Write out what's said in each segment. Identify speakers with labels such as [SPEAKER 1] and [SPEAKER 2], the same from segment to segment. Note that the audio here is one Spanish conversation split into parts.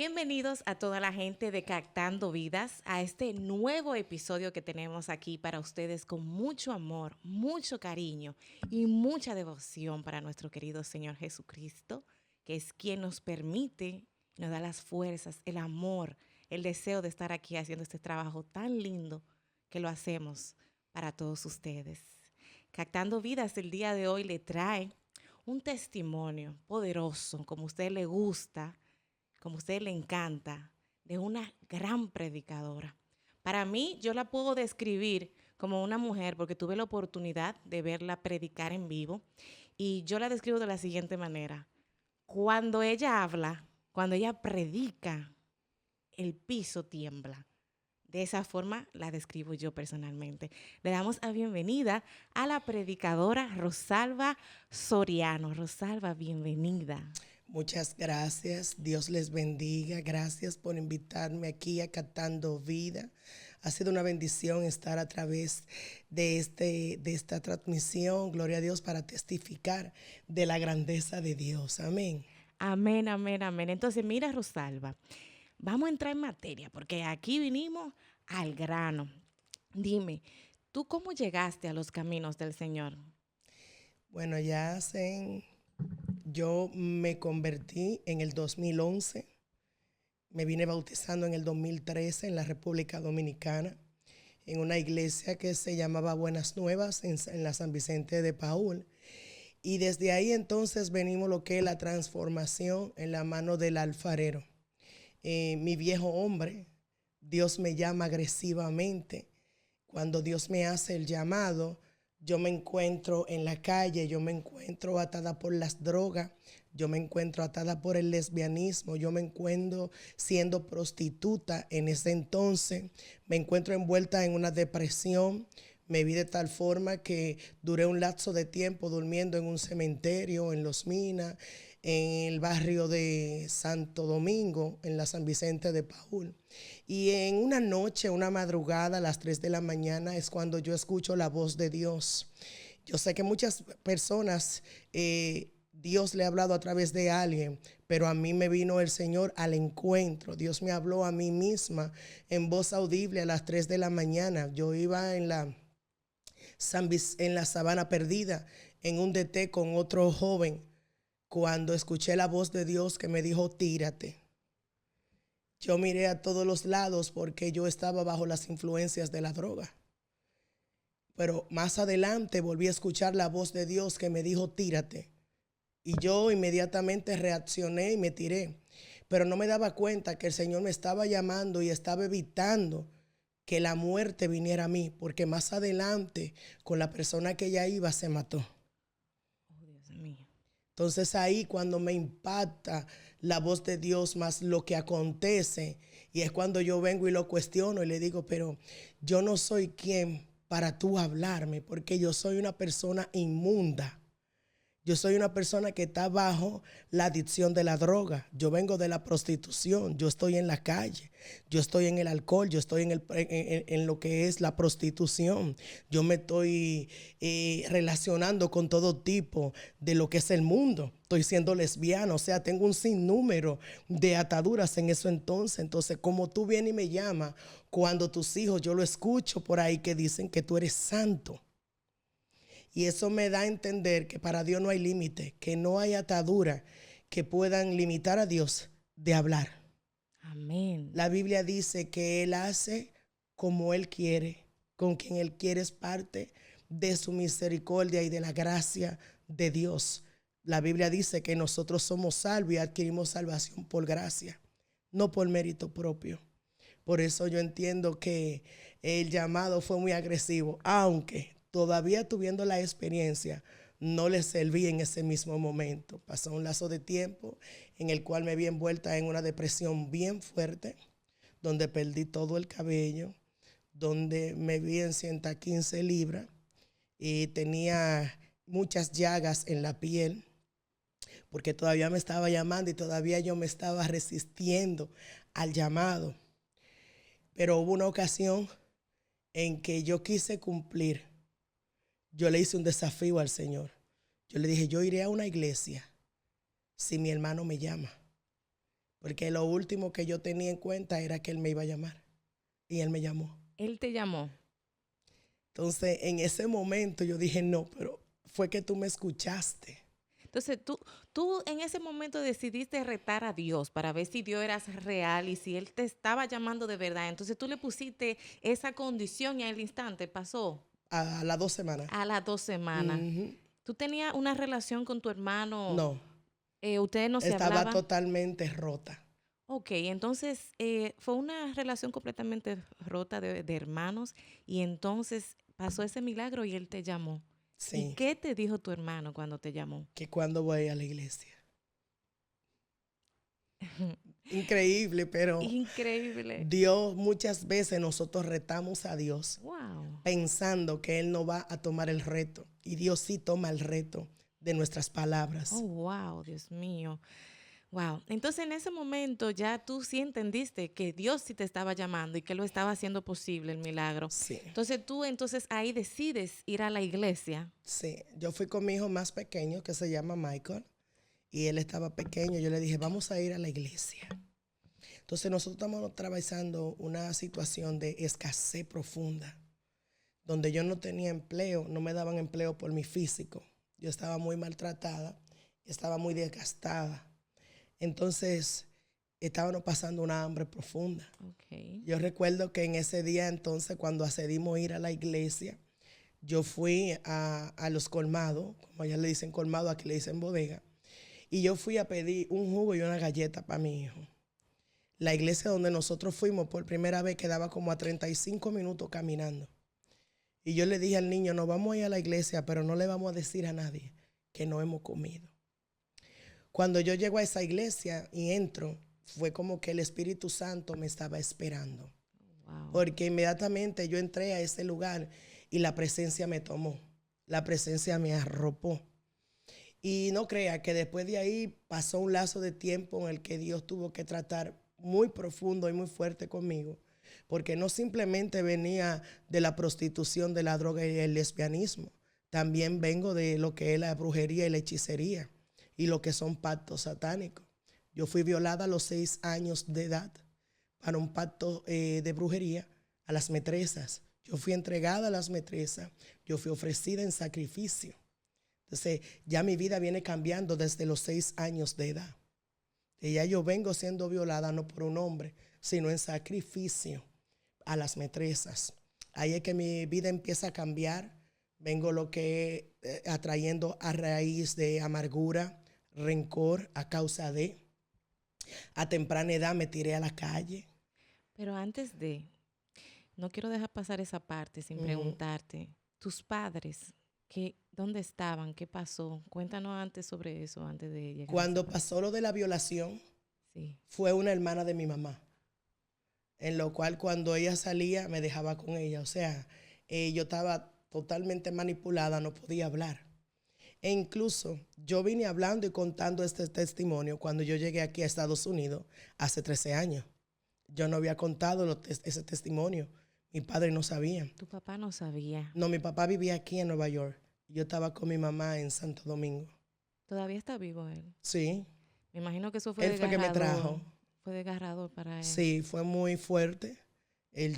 [SPEAKER 1] Bienvenidos a toda la gente de Captando Vidas, a este nuevo episodio que tenemos aquí para ustedes con mucho amor, mucho cariño y mucha devoción para nuestro querido Señor Jesucristo, que es quien nos permite, nos da las fuerzas, el amor, el deseo de estar aquí haciendo este trabajo tan lindo que lo hacemos para todos ustedes. Captando Vidas el día de hoy le trae un testimonio poderoso, como a usted le gusta, como a usted le encanta, de una gran predicadora. Para mí, yo la puedo describir como una mujer porque tuve la oportunidad de verla predicar en vivo y yo la describo de la siguiente manera. Cuando ella habla, cuando ella predica, el piso tiembla. De esa forma la describo yo personalmente. Le damos la bienvenida a la predicadora Rosalba Soriano. Rosalba, bienvenida.
[SPEAKER 2] Muchas gracias, Dios les bendiga, gracias por invitarme aquí a Captando Vida. Ha sido una bendición estar a través de esta transmisión, gloria a Dios, para testificar de la grandeza de Dios, amén.
[SPEAKER 1] Amén, amén, amén. Entonces, mira, Rosalba, vamos a entrar en materia, porque aquí vinimos al grano. Dime, ¿tú cómo llegaste a los caminos del Señor?
[SPEAKER 2] Bueno, yo me convertí en el 2011, me vine bautizando en el 2013 en la República Dominicana, en una iglesia que se llamaba Buenas Nuevas en la San Vicente de Paúl. Y desde ahí entonces venimos lo que es la transformación en la mano del alfarero. Mi viejo hombre, Dios me llama agresivamente. Cuando Dios me hace el llamado, yo me encuentro en la calle, yo me encuentro atada por las drogas, yo me encuentro atada por el lesbianismo, yo me encuentro siendo prostituta en ese entonces, me encuentro envuelta en una depresión. Me vi de tal forma que duré un lapso de tiempo durmiendo en un cementerio, en Los Minas, en el barrio de Santo Domingo, en la San Vicente de Paúl. Y en una noche, una madrugada, a las 3 de la mañana, es cuando yo escucho la voz de Dios. Yo sé que muchas personas, Dios le ha hablado a través de alguien, pero a mí me vino el Señor al encuentro. Dios me habló a mí misma en voz audible a las 3 de la mañana. Yo iba en la Sabana Perdida, en un DT con otro joven, cuando escuché la voz de Dios que me dijo, tírate. Yo miré a todos los lados porque yo estaba bajo las influencias de la droga. Pero más adelante volví a escuchar la voz de Dios que me dijo, tírate. Y yo inmediatamente reaccioné y me tiré. Pero no me daba cuenta que el Señor me estaba llamando y estaba evitando que la muerte viniera a mí, porque más adelante con la persona que ella iba se mató.
[SPEAKER 1] Oh, Dios mío.
[SPEAKER 2] Entonces ahí cuando me impacta la voz de Dios más lo que acontece, y es cuando yo vengo y lo cuestiono y le digo, pero yo no soy quien para tú hablarme, porque yo soy una persona inmunda. Yo soy una persona que está bajo la adicción de la droga. Yo vengo de la prostitución. Yo estoy en la calle. Yo estoy en el alcohol. Yo estoy en lo que es la prostitución. Yo me estoy relacionando con todo tipo de lo que es el mundo. Estoy siendo lesbiana. O sea, tengo un sinnúmero de ataduras en eso entonces. Entonces, como tú vienes y me llamas, cuando tus hijos, yo lo escucho por ahí que dicen que tú eres santo. Y eso me da a entender que para Dios no hay límite, que no hay atadura que puedan limitar a Dios de hablar.
[SPEAKER 1] Amén.
[SPEAKER 2] La Biblia dice que Él hace como Él quiere, con quien Él quiere es parte de su misericordia y de la gracia de Dios. La Biblia dice que nosotros somos salvos y adquirimos salvación por gracia, no por mérito propio. Por eso yo entiendo que el llamado fue muy agresivo, aunque todavía tuviendo la experiencia, no le serví en ese mismo momento. Pasó un lazo de tiempo en el cual me vi envuelta en una depresión bien fuerte, donde perdí todo el cabello, donde me vi en 115 libras y tenía muchas llagas en la piel, porque todavía me estaba llamando y todavía yo me estaba resistiendo al llamado. Pero hubo una ocasión en que yo quise cumplir. Yo le hice un desafío al Señor. Yo le dije, yo iré a una iglesia si mi hermano me llama. porque lo último que yo tenía en cuenta era que él me iba a llamar. Y él me llamó.
[SPEAKER 1] Él te llamó.
[SPEAKER 2] Entonces, en ese momento yo dije, no, pero fue que tú me escuchaste.
[SPEAKER 1] Entonces, tú en ese momento decidiste retar a Dios para ver si Dios era real y si Él te estaba llamando de verdad. Entonces, tú le pusiste esa condición y al instante pasó.
[SPEAKER 2] A las 2 semanas.
[SPEAKER 1] A las 2 semanas. ¿Tú tenías una relación con tu hermano?
[SPEAKER 2] No.
[SPEAKER 1] ¿Ustedes no se
[SPEAKER 2] Estaba
[SPEAKER 1] hablaban?
[SPEAKER 2] totalmente rota.
[SPEAKER 1] Ok, entonces fue una relación completamente rota de hermanos y entonces pasó ese milagro y él te llamó.
[SPEAKER 2] Sí.
[SPEAKER 1] ¿Y qué te dijo tu hermano cuando te llamó?
[SPEAKER 2] Que cuando voy a la iglesia. Increíble, pero
[SPEAKER 1] Increíble.
[SPEAKER 2] Dios, muchas veces nosotros retamos a Dios
[SPEAKER 1] Wow.
[SPEAKER 2] pensando que Él no va a tomar el reto. Y Dios sí toma el reto de nuestras palabras.
[SPEAKER 1] Oh, wow, Dios mío. Wow. Entonces en ese momento ya tú sí entendiste que Dios sí te estaba llamando y que lo estaba haciendo posible el milagro.
[SPEAKER 2] Sí.
[SPEAKER 1] Entonces tú ahí decides ir a la iglesia.
[SPEAKER 2] Sí, yo fui con mi hijo más pequeño que se llama Michael y él estaba pequeño. Yo le dije, vamos a ir a la iglesia. Entonces nosotros estamos atravesando una situación de escasez profunda, donde yo no tenía empleo, no me daban empleo por mi físico. Yo estaba muy maltratada, estaba muy desgastada. Entonces estábamos pasando una hambre profunda.
[SPEAKER 1] Okay.
[SPEAKER 2] Yo recuerdo que en ese día entonces, cuando accedimos a ir a la iglesia, yo fui a los colmados, como allá le dicen colmado, aquí le dicen bodega, y yo fui a pedir un jugo y una galleta para mi hijo. La iglesia donde nosotros fuimos por primera vez quedaba como a 35 minutos caminando. Y yo le dije al niño, nos vamos a ir a la iglesia, pero no le vamos a decir a nadie que no hemos comido. Cuando yo llego a esa iglesia y entro, fue como que el Espíritu Santo me estaba esperando.
[SPEAKER 1] Wow.
[SPEAKER 2] Porque inmediatamente yo entré a ese lugar y la presencia me tomó, la presencia me arropó. Y no crea que después de ahí pasó un lazo de tiempo en el que Dios tuvo que tratar muy profundo y muy fuerte conmigo, porque no simplemente venía de la prostitución, de la droga y el lesbianismo, también vengo de lo que es la brujería y la hechicería y lo que son pactos satánicos. Yo fui violada a los 6 años de edad para un pacto de brujería a las metresas. Yo fui entregada a las metresas, yo fui ofrecida en sacrificio. Entonces ya mi vida viene cambiando desde los 6 años de edad. Y ya yo vengo siendo violada no por un hombre, sino en sacrificio a las metresas. Ahí es que mi vida empieza a cambiar. Vengo lo que atrayendo a raíz de amargura, rencor, a causa de. A temprana edad me tiré a la calle.
[SPEAKER 1] Pero antes no quiero dejar pasar esa parte sin preguntarte, tus padres, ¿dónde estaban? ¿Qué pasó? Cuéntanos antes sobre eso, antes de llegar.
[SPEAKER 2] Cuando pasó lo de la violación,
[SPEAKER 1] sí,
[SPEAKER 2] fue una hermana de mi mamá, en lo cual cuando ella salía me dejaba con ella. O sea, yo estaba totalmente manipulada, no podía hablar. E incluso yo vine hablando y contando este testimonio cuando yo llegué aquí a Estados Unidos hace 13 años. Yo no había contado ese testimonio. Mi padre no sabía.
[SPEAKER 1] ¿Tu papá no sabía?
[SPEAKER 2] No, mi papá vivía aquí en Nueva York. Yo estaba con mi mamá en Santo Domingo.
[SPEAKER 1] ¿Todavía está vivo él?
[SPEAKER 2] Sí.
[SPEAKER 1] Me imagino que eso fue
[SPEAKER 2] Él fue que me trajo.
[SPEAKER 1] Fue desgarrador para él.
[SPEAKER 2] Sí, fue muy fuerte.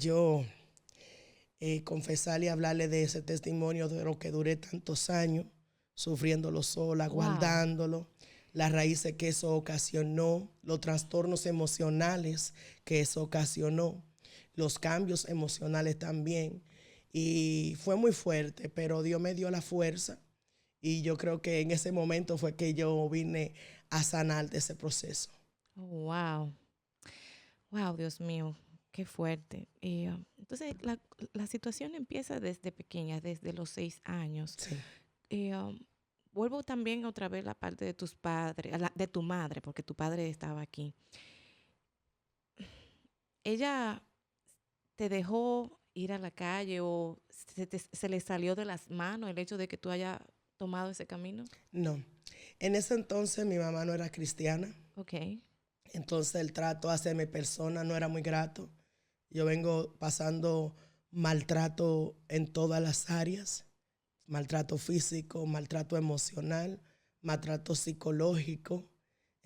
[SPEAKER 2] Yo confesarle y hablarle de ese testimonio de lo que duré tantos años, sufriéndolo sola, guardándolo, las raíces que eso ocasionó, los trastornos emocionales que eso ocasionó, los cambios emocionales también. Y fue muy fuerte, pero Dios me dio la fuerza y yo creo que en ese momento fue que yo vine a sanar de ese proceso.
[SPEAKER 1] Oh, wow. Wow, Dios mío, qué fuerte. Entonces, la situación empieza desde pequeña, desde los 6 años.
[SPEAKER 2] Sí.
[SPEAKER 1] Vuelvo también otra vez a la parte de tus padres, de tu madre, porque tu padre estaba aquí. ¿Ella te dejó ir a la calle o se le salió de las manos el hecho de que tú hayas tomado ese camino?
[SPEAKER 2] No. En ese entonces mi mamá no era cristiana.
[SPEAKER 1] Ok.
[SPEAKER 2] Entonces el trato hacia mi persona no era muy grato. Yo vengo pasando maltrato en todas las áreas. Maltrato físico, maltrato emocional, maltrato psicológico.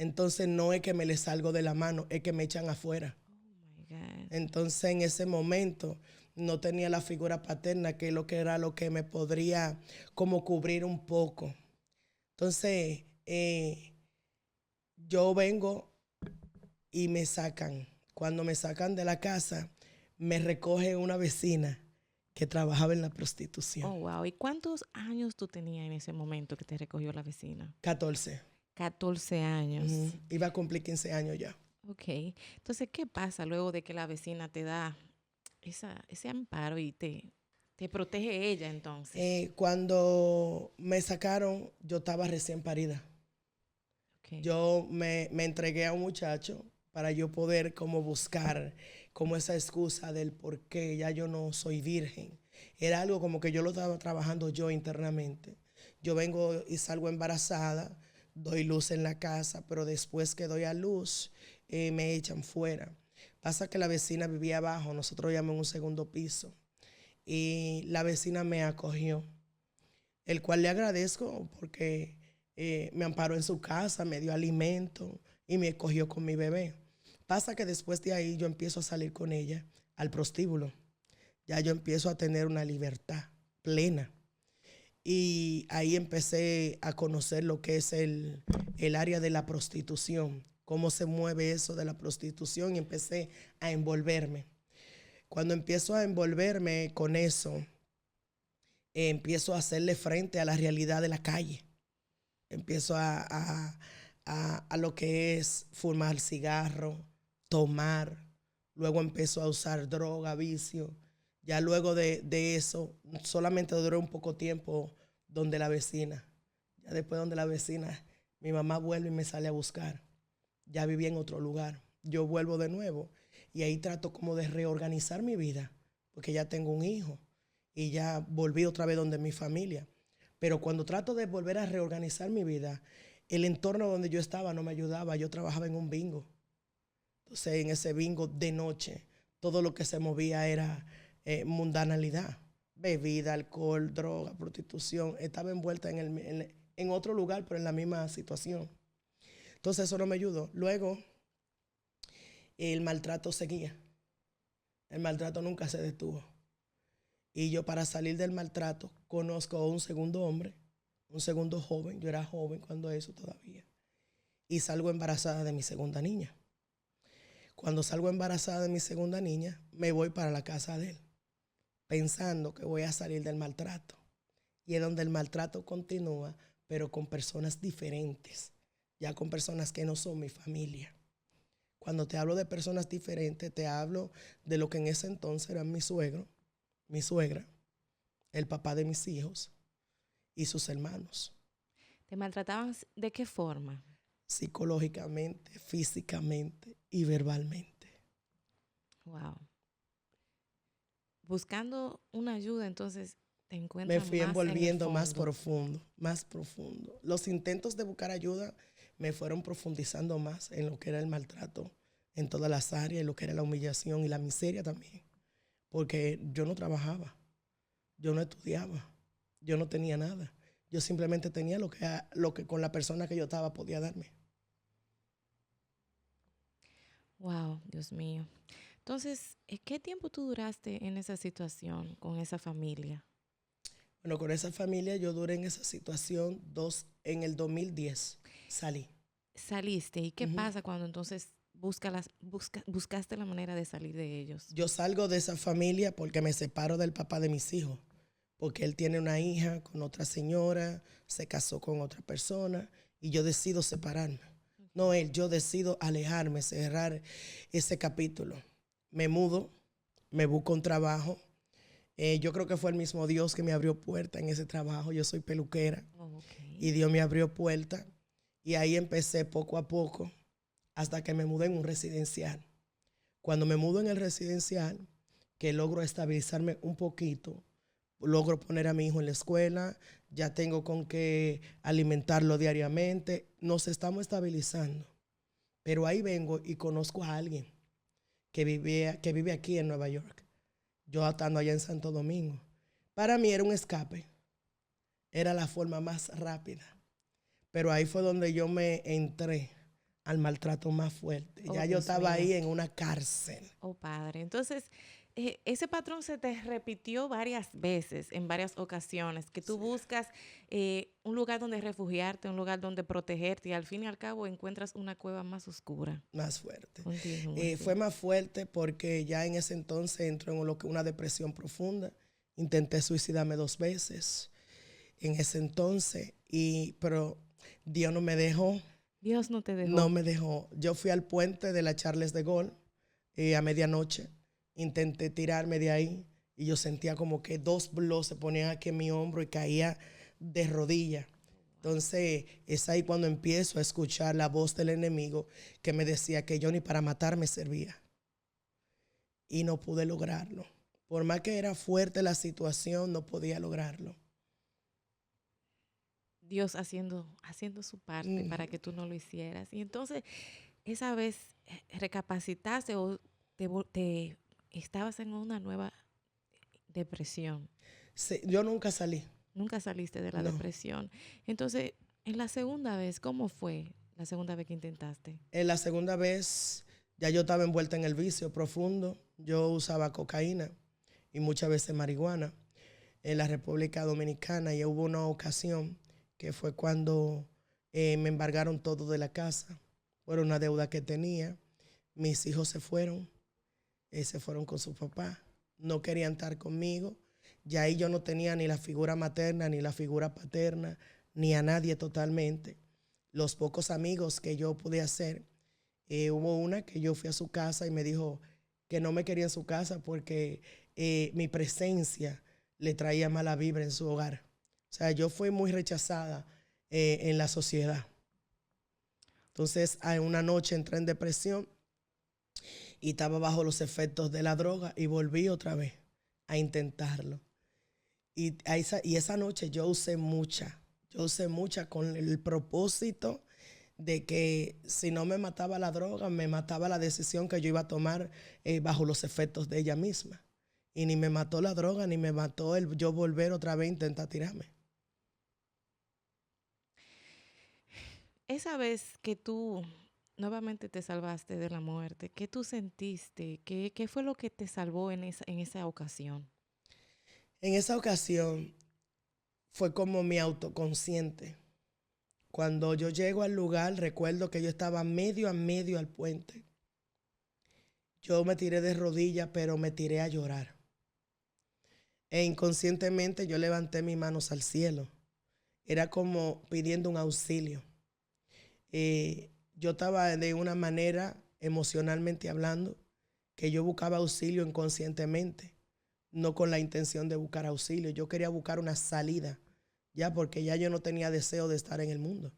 [SPEAKER 2] Entonces no es que me les salgo de la mano, es que me echan afuera.
[SPEAKER 1] Oh my God.
[SPEAKER 2] Entonces en ese momento no tenía la figura paterna, que es lo que era lo que me podría como cubrir un poco. Entonces yo vengo y me sacan. Cuando me sacan de la casa, me recoge una vecina que trabajaba en la prostitución.
[SPEAKER 1] Oh, wow. ¿Y cuántos años tú tenías en ese momento que te recogió la vecina?
[SPEAKER 2] 14.
[SPEAKER 1] 14 años.
[SPEAKER 2] Iba a cumplir 15 años ya.
[SPEAKER 1] Ok. Entonces, ¿qué pasa luego de que la vecina te da ese amparo y te protege ella entonces?
[SPEAKER 2] Cuando me sacaron, yo estaba recién parida.
[SPEAKER 1] Ok.
[SPEAKER 2] Yo me entregué a un muchacho para yo poder como buscar como esa excusa del por qué ya yo no soy virgen. Era algo como que yo lo estaba trabajando yo internamente. Yo vengo y salgo embarazada, doy luz en la casa, pero después que doy a luz, me echan fuera. Pasa que la vecina vivía abajo, nosotros vivíamos en un segundo piso, y la vecina me acogió, el cual le agradezco porque me amparó en su casa, me dio alimento y me cogió con mi bebé. Pasa que después de ahí yo empiezo a salir con ella al prostíbulo. Ya yo empiezo a tener una libertad plena. Y ahí empecé a conocer lo que es el área de la prostitución, cómo se mueve eso de la prostitución, y empecé a envolverme. Cuando empiezo a envolverme con eso, empiezo a hacerle frente a la realidad de la calle. Empiezo a lo que es fumar cigarro, tomar. Luego empiezo a usar droga, vicio. Ya luego de eso, solamente duré un poco tiempo donde la vecina. Ya después donde la vecina, mi mamá vuelve y me sale a buscar. Ya vivía en otro lugar. Yo vuelvo de nuevo y ahí trato como de reorganizar mi vida, porque ya tengo un hijo y ya volví otra vez donde mi familia. Pero cuando trato de volver a reorganizar mi vida, el entorno donde yo estaba no me ayudaba. Yo trabajaba en un bingo. Entonces, en ese bingo de noche, todo lo que se movía era mundanalidad. Bebida, alcohol, droga, prostitución. Estaba envuelta en otro lugar, pero en la misma situación. Entonces, eso no me ayudó. Luego, el maltrato seguía. El maltrato nunca se detuvo. Y yo, para salir del maltrato, conozco a un segundo hombre, un segundo joven. Yo era joven cuando eso todavía. Y salgo embarazada de mi segunda niña. Cuando salgo embarazada de mi segunda niña, me voy para la casa de él, pensando que voy a salir del maltrato. Y es donde el maltrato continúa, pero con personas diferentes, ya con personas que no son mi familia. Cuando te hablo de personas diferentes, te hablo de lo que en ese entonces eran mi suegro, mi suegra, el papá de mis hijos y sus hermanos.
[SPEAKER 1] ¿Te maltrataban de qué forma?
[SPEAKER 2] Psicológicamente, físicamente y verbalmente.
[SPEAKER 1] Wow. Buscando una ayuda, entonces te
[SPEAKER 2] Me
[SPEAKER 1] encuentras
[SPEAKER 2] fui
[SPEAKER 1] más en el
[SPEAKER 2] envolviendo más
[SPEAKER 1] fondo.
[SPEAKER 2] profundo, más profundo. Los intentos de buscar ayuda me fueron profundizando más en lo que era el maltrato en todas las áreas, en lo que era la humillación y la miseria también. Porque yo no trabajaba, yo no estudiaba, yo no tenía nada. Yo simplemente tenía lo que con la persona que yo estaba podía darme.
[SPEAKER 1] Wow, Dios mío. Entonces, ¿qué tiempo tú duraste en esa situación con esa familia?
[SPEAKER 2] Bueno, con esa familia yo duré en esa situación en el 2010 salí.
[SPEAKER 1] Saliste, ¿y qué
[SPEAKER 2] Ujú.
[SPEAKER 1] pasa cuando entonces buscaste la manera de salir de ellos?
[SPEAKER 2] Yo salgo de esa familia porque me separo del papá de mis hijos, porque él tiene una hija con otra señora, se casó con otra persona y yo decido separarme. No él, yo decido alejarme, cerrar ese capítulo. Me mudo, me busco un trabajo. Yo creo que fue el mismo Dios que me abrió puerta en ese trabajo. Yo soy peluquera
[SPEAKER 1] Oh, ok.
[SPEAKER 2] y Dios me abrió puerta y ahí empecé poco a poco hasta que me mudé en un residencial. Cuando me mudo en el residencial, que logro estabilizarme un poquito, logro poner a mi hijo en la escuela, ya tengo con qué alimentarlo diariamente, nos estamos estabilizando. Pero ahí vengo y conozco a alguien que vive aquí en Nueva York, yo estando allá en Santo Domingo. Para mí era un escape, era la forma más rápida. Pero ahí fue donde yo me entré al maltrato más fuerte.
[SPEAKER 1] Oh,
[SPEAKER 2] Ya yo
[SPEAKER 1] Dios
[SPEAKER 2] estaba
[SPEAKER 1] mío.
[SPEAKER 2] ahí en una cárcel.
[SPEAKER 1] Oh, Padre. Entonces, ese patrón se te repitió varias veces, en varias ocasiones, que tú
[SPEAKER 2] Sí,
[SPEAKER 1] buscas un lugar donde refugiarte, un lugar donde protegerte y al fin y al cabo encuentras una cueva más oscura.
[SPEAKER 2] más fuerte.
[SPEAKER 1] Continúa, sí.
[SPEAKER 2] Fue más fuerte porque ya en ese entonces entró en lo que una depresión profunda. Intenté suicidarme 2 veces en ese entonces, pero Dios no me dejó.
[SPEAKER 1] Dios no te
[SPEAKER 2] No
[SPEAKER 1] dejó.
[SPEAKER 2] me dejó. Yo fui al puente de la Charles de Gaulle a medianoche. Intenté tirarme de ahí y yo sentía como que 2 bloques se ponían aquí en mi hombro y caía de rodillas. Entonces es ahí cuando empiezo a escuchar la voz del enemigo que me decía que yo ni para matar me servía. Y no pude lograrlo. Por más que era fuerte la situación, no podía lograrlo.
[SPEAKER 1] Dios haciendo su parte para que tú no lo hicieras. Y entonces, esa vez recapacitaste o te estabas en una nueva depresión.
[SPEAKER 2] Sí, yo nunca salí.
[SPEAKER 1] Nunca saliste de la
[SPEAKER 2] No.
[SPEAKER 1] depresión. Entonces, en la segunda vez, ¿cómo fue la segunda vez que intentaste?
[SPEAKER 2] En la segunda vez ya yo estaba envuelta en el vicio profundo. Yo usaba cocaína y muchas veces marihuana en la República Dominicana. Y hubo una ocasión que fue cuando me embargaron todo de la casa. Por una deuda que tenía. Mis hijos se fueron con su papá. No querían estar conmigo. Ya ahí yo no tenía ni la figura materna, ni la figura paterna, ni a nadie totalmente. Los pocos amigos que yo pude hacer, hubo una que yo fui a su casa y me dijo que no me quería en su casa porque mi presencia le traía mala vibra en su hogar. O sea, yo fui muy rechazada en la sociedad. Entonces, una noche entré en depresión y estaba bajo los efectos de la droga y volví otra vez a intentarlo. Y esa noche yo usé mucha con el propósito de que si no me mataba la droga, me mataba la decisión que yo iba a tomar bajo los efectos de ella misma. Y ni me mató la droga, ni me mató el yo volver otra vez a intentar tirarme.
[SPEAKER 1] Esa vez que tú nuevamente te salvaste de la muerte, ¿qué tú sentiste? ¿Qué fue lo que te salvó en esa ocasión?
[SPEAKER 2] En esa ocasión fue como mi autoconsciente. Cuando yo llego al lugar, recuerdo que yo estaba medio a medio al puente. Yo me tiré de rodillas, pero me tiré a llorar. E inconscientemente yo levanté mis manos al cielo. Era como pidiendo un auxilio. Yo estaba de una manera, emocionalmente hablando, que yo buscaba auxilio inconscientemente, no con la intención de buscar auxilio. Yo quería buscar una salida, ya porque ya yo no tenía deseo de estar en el mundo.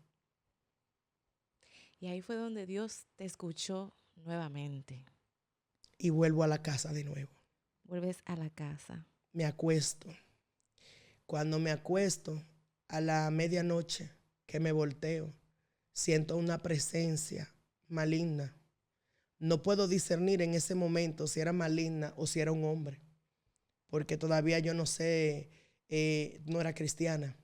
[SPEAKER 1] Y ahí fue donde Dios te escuchó nuevamente.
[SPEAKER 2] Y vuelvo a la casa de nuevo.
[SPEAKER 1] Vuelves a la casa.
[SPEAKER 2] Me acuesto. Cuando me acuesto, a la medianoche que me volteo, siento una presencia maligna. No puedo discernir en ese momento si era maligna o si era un hombre, porque todavía yo no sé, no era cristiana.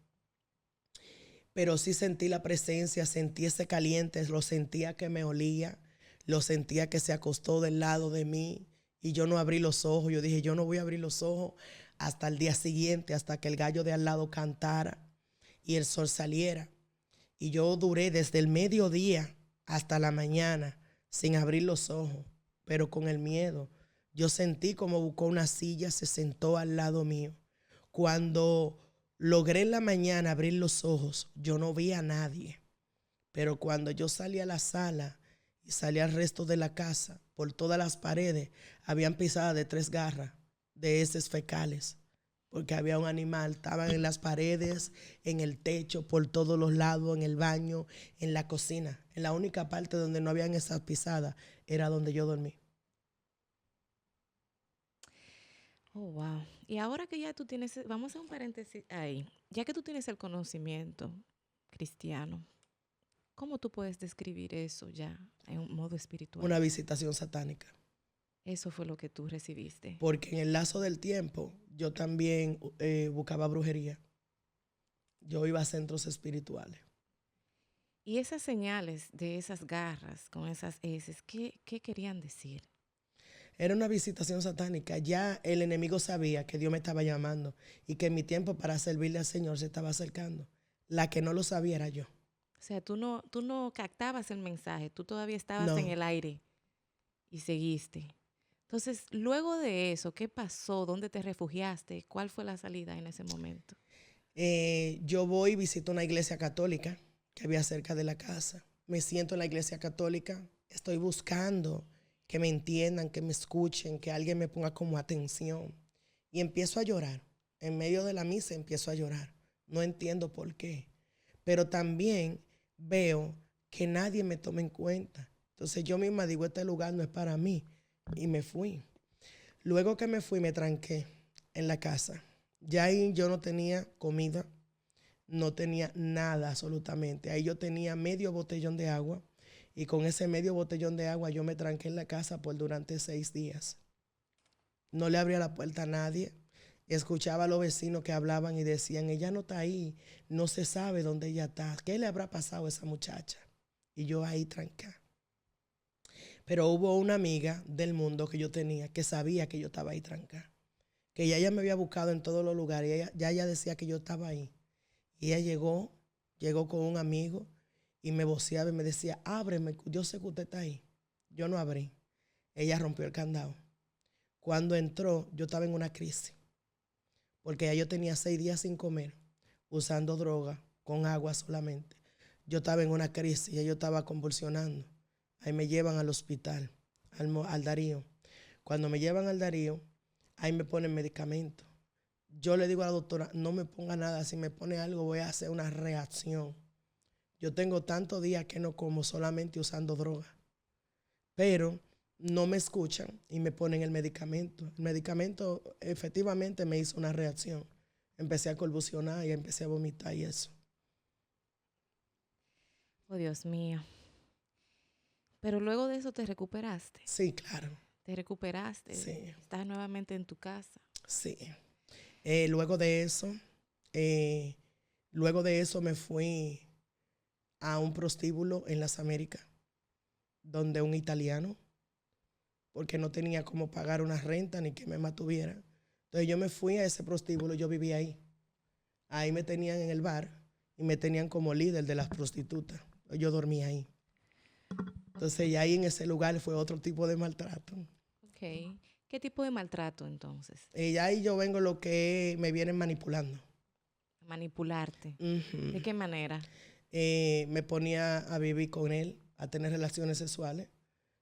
[SPEAKER 2] Pero sí sentí la presencia, sentí ese caliente, lo sentía que me olía, lo sentía que se acostó del lado de mí y yo no abrí los ojos. Yo dije, yo no voy a abrir los ojos hasta el día siguiente, hasta que el gallo de al lado cantara y el sol saliera. Y yo duré desde el mediodía hasta la mañana sin abrir los ojos, pero con el miedo. Yo sentí como buscó una silla, se sentó al lado mío. Cuando logré en la mañana abrir los ojos, yo no vi a nadie. Pero cuando yo salí a la sala y salí al resto de la casa, por todas las paredes, habían pisadas de 3 garras de heces fecales. Porque había un animal, estaban en las paredes, en el techo, por todos los lados, en el baño, en la cocina. En la única parte donde no habían esas pisadas era donde yo dormí.
[SPEAKER 1] Oh, wow. Y ahora que ya tú tienes, vamos a hacer un paréntesis ahí. Ya que tú tienes el conocimiento cristiano, ¿cómo tú puedes describir eso ya en un modo espiritual?
[SPEAKER 2] Una visitación satánica.
[SPEAKER 1] Eso fue lo que tú recibiste.
[SPEAKER 2] Porque en el lazo del tiempo yo también buscaba brujería. Yo iba a centros espirituales.
[SPEAKER 1] Y esas señales de esas garras con esas heces, ¿qué querían decir?
[SPEAKER 2] Era una visitación satánica. Ya el enemigo sabía que Dios me estaba llamando y que mi tiempo para servirle al Señor se estaba acercando. La que no lo sabía era yo.
[SPEAKER 1] O sea, tú no captabas el mensaje, tú todavía estabas en
[SPEAKER 2] No.
[SPEAKER 1] el aire y seguiste. Entonces, luego de eso, ¿qué pasó? ¿Dónde te refugiaste? ¿Cuál fue la salida en ese momento?
[SPEAKER 2] Yo voy y visito una iglesia católica que había cerca de la casa. Me siento en la iglesia católica. Estoy buscando que me entiendan, que me escuchen, que alguien me ponga como atención. Y empiezo a llorar. En medio de la misa empiezo a llorar. No entiendo por qué. Pero también veo que nadie me toma en cuenta. Entonces yo misma digo, este lugar no es para mí. Y me fui. Luego que me fui, me tranqué en la casa. Ya ahí yo no tenía comida, no tenía nada absolutamente. Ahí yo tenía medio botellón de agua y con ese medio botellón de agua yo me tranqué en la casa por durante 6 días. No le abría la puerta a nadie. Escuchaba a los vecinos que hablaban y decían, ella no está ahí, no se sabe dónde ella está. ¿Qué le habrá pasado a esa muchacha? Y yo ahí trancada. Pero hubo una amiga del mundo que yo tenía que sabía que yo estaba ahí trancada. Que ya ella me había buscado en todos los lugares. Ella decía que yo estaba ahí. Y ella llegó con un amigo y me voceaba y me decía, ábreme, yo sé que usted está ahí. Yo no abrí. Ella rompió el candado. Cuando entró, yo estaba en una crisis. Porque ya yo tenía 6 días sin comer, usando droga, con agua solamente. Yo estaba en una crisis, ya yo estaba convulsionando. Ahí me llevan al hospital, al Darío. Cuando me llevan al Darío, ahí me ponen medicamentos. Yo le digo a la doctora, no me ponga nada, si me pone algo voy a hacer una reacción. Yo tengo tantos días que no como solamente usando droga, pero no me escuchan y me ponen el medicamento. El medicamento efectivamente me hizo una reacción. Empecé a convulsionar y empecé a vomitar y eso.
[SPEAKER 1] Oh, Dios mío. Pero luego de eso te recuperaste.
[SPEAKER 2] Sí, claro.
[SPEAKER 1] Te recuperaste.
[SPEAKER 2] Sí,
[SPEAKER 1] Estás nuevamente en tu casa.
[SPEAKER 2] sí. Eh, luego de eso, eh, luego de eso me fui a un prostíbulo en las Américas, donde un italiano, porque no tenía cómo pagar una renta ni que me mantuviera. Entonces yo me fui a ese prostíbulo, yo vivía ahí. Ahí me tenían en el bar y me tenían como líder de las prostitutas. Yo dormía ahí. Entonces
[SPEAKER 1] Ok.
[SPEAKER 2] ya ahí en ese lugar fue otro tipo de maltrato.
[SPEAKER 1] Ok. ¿Qué tipo de maltrato entonces?
[SPEAKER 2] Y ya ahí yo vengo lo que me vienen manipulando.
[SPEAKER 1] Manipularte. ¿De
[SPEAKER 2] Ujú.
[SPEAKER 1] qué manera?
[SPEAKER 2] Me ponía a vivir con él, a tener relaciones sexuales,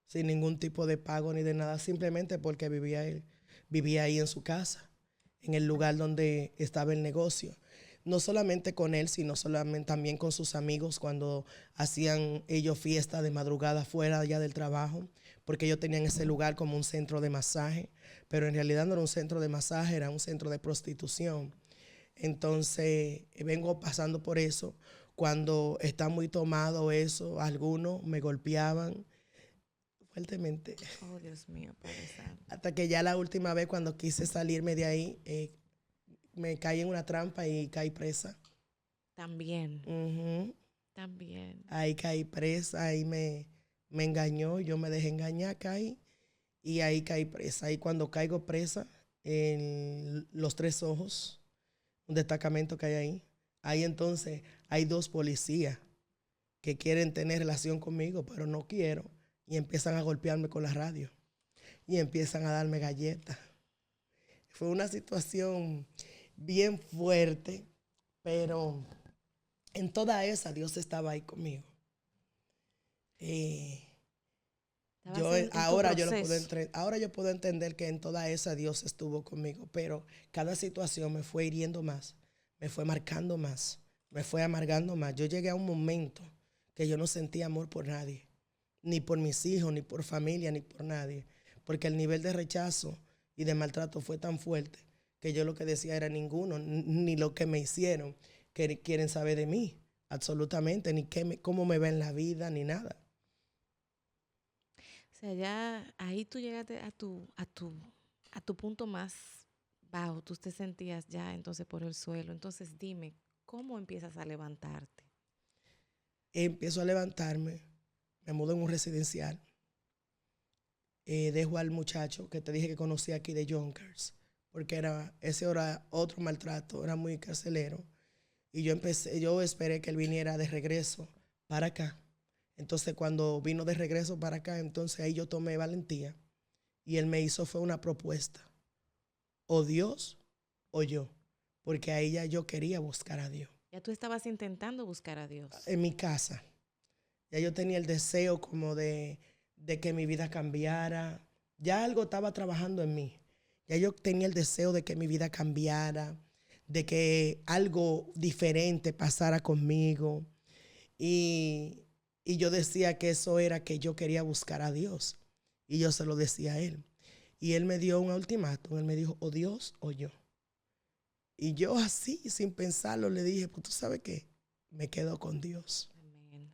[SPEAKER 2] sin ningún tipo de pago ni de nada, simplemente porque vivía él. Vivía ahí en su casa, en el lugar donde estaba el negocio. No solamente con él, sino solamente también con sus amigos cuando hacían ellos fiesta de madrugada fuera ya del trabajo, porque ellos tenían ese lugar como un centro de masaje, pero en realidad no era un centro de masaje, era un centro de prostitución. Entonces, vengo pasando por eso. Cuando está muy tomado eso, algunos me golpeaban fuertemente.
[SPEAKER 1] Oh, Dios mío, Padre Santo.
[SPEAKER 2] Hasta que ya la última vez cuando quise salirme de ahí, me caí en una trampa y caí presa.
[SPEAKER 1] También,
[SPEAKER 2] Ujú.
[SPEAKER 1] también.
[SPEAKER 2] Ahí caí presa, me engañó, yo me dejé engañar, caí y ahí caí presa. Y cuando caigo presa, en Los Tres Ojos, un destacamento que hay ahí, ahí entonces hay 2 policías que quieren tener relación conmigo, pero no quiero. Y empiezan a golpearme con la radio y empiezan a darme galletas. Fue una situación bien fuerte, pero en toda esa Dios estaba ahí conmigo. Eh,
[SPEAKER 1] Estabas en tu proceso.
[SPEAKER 2] ahora yo puedo entender que en toda esa Dios estuvo conmigo, pero cada situación me fue hiriendo más, me fue marcando más, me fue amargando más. Yo llegué a un momento que yo no sentía amor por nadie, ni por mis hijos, ni por familia, ni por nadie, porque el nivel de rechazo y de maltrato fue tan fuerte que yo lo que decía era ninguno, ni lo que me hicieron, que quieren saber de mí, absolutamente, ni cómo me ven la vida, ni nada.
[SPEAKER 1] O sea, ya ahí tú llegaste a tu punto más bajo. Tú te sentías ya entonces por el suelo. Entonces dime, ¿cómo empiezas a levantarte?
[SPEAKER 2] Empiezo a levantarme, me mudo en un residencial. Dejo al muchacho que te dije que conocí aquí de Junkers, porque ese era otro maltrato, era muy carcelero. Y yo esperé que él viniera de regreso para acá. Entonces cuando vino de regreso para acá, entonces ahí yo tomé valentía y él me hizo fue una propuesta, o Dios o yo, porque ahí ya yo quería buscar a Dios.
[SPEAKER 1] Ya tú estabas intentando buscar a Dios.
[SPEAKER 2] En mi casa, ya yo tenía el deseo como de que mi vida cambiara, ya algo estaba trabajando en mí, ya yo tenía el deseo de que mi vida cambiara, de que algo diferente pasara conmigo. Y yo decía que eso era que yo quería buscar a Dios. Y yo se lo decía a él. Y él me dio un ultimátum. Él me dijo, o Dios o yo. Y yo así, sin pensarlo, le dije, pues tú sabes qué, me quedo con Dios.
[SPEAKER 1] Amén.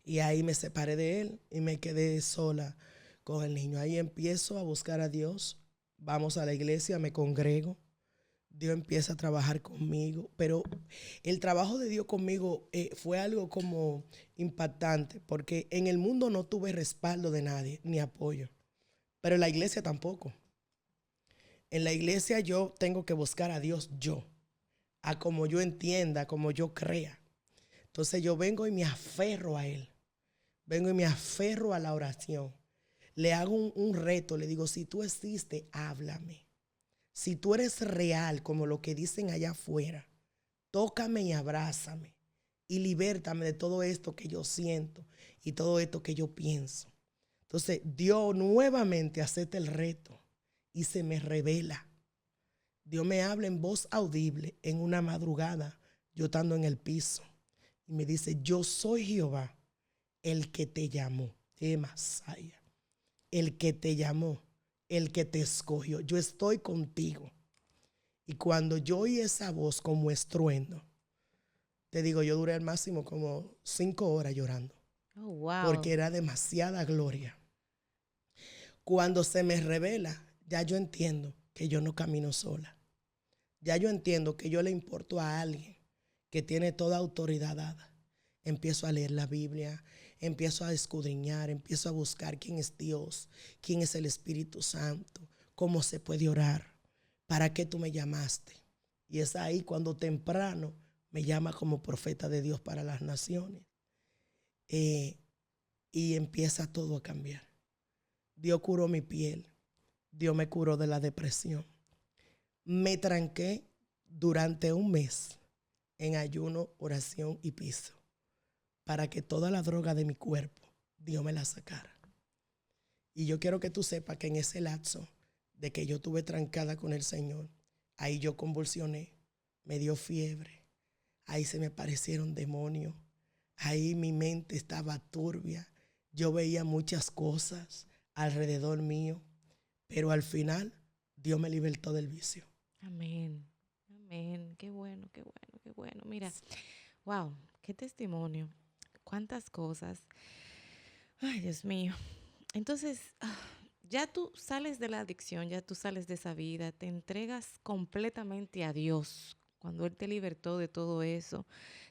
[SPEAKER 2] Y ahí me separé de él y me quedé sola con el niño. Ahí empiezo a buscar a Dios. Vamos a la iglesia, me congrego. Dios empieza a trabajar conmigo, pero el trabajo de Dios conmigo fue algo como impactante, porque en el mundo no tuve respaldo de nadie, ni apoyo, pero en la iglesia tampoco. En la iglesia yo tengo que buscar a Dios yo, a como yo entienda, como yo crea. Entonces yo vengo y me aferro a Él, vengo y me aferro a la oración. Le hago un reto, le digo, si tú existes, háblame. Si tú eres real, como lo que dicen allá afuera, tócame y abrázame y libértame de todo esto que yo siento y todo esto que yo pienso. Entonces Dios nuevamente acepta el reto y se me revela. Dios me habla en voz audible en una madrugada, yo estando en el piso, y me dice, yo soy Jehová, el que te llamó, Masaya, el que te llamó, el que te escogió, yo estoy contigo. Y cuando yo oí esa voz como estruendo, te digo, yo duré al máximo como 5 horas llorando.
[SPEAKER 1] Oh, wow.
[SPEAKER 2] Porque era demasiada gloria. Cuando se me revela, ya yo entiendo que yo no camino sola. Ya yo entiendo que yo le importo a alguien que tiene toda autoridad dada. Empiezo a leer la Biblia, empiezo a escudriñar, empiezo a buscar quién es Dios, quién es el Espíritu Santo, cómo se puede orar, para qué tú me llamaste. Y es ahí cuando temprano me llama como profeta de Dios para las naciones. Y empieza todo a cambiar. Dios curó mi piel, Dios me curó de la depresión. Me tranqué durante un mes en ayuno, oración y piso, para que toda la droga de mi cuerpo, Dios me la sacara. Y yo quiero que tú sepas que en ese lapso de que yo estuve trancada con el Señor, ahí yo convulsioné, me dio fiebre, ahí se me aparecieron demonios, ahí mi mente estaba turbia, yo veía muchas cosas alrededor mío, pero al final Dios me libertó del vicio.
[SPEAKER 1] Amén. Amén. Qué bueno, qué bueno, qué bueno. Mira, wow, qué testimonio. Cuántas cosas. Ay, Dios mío. Entonces, ya tú sales de la adicción, ya tú sales de esa vida, te entregas completamente a Dios. Cuando Él te libertó de todo eso,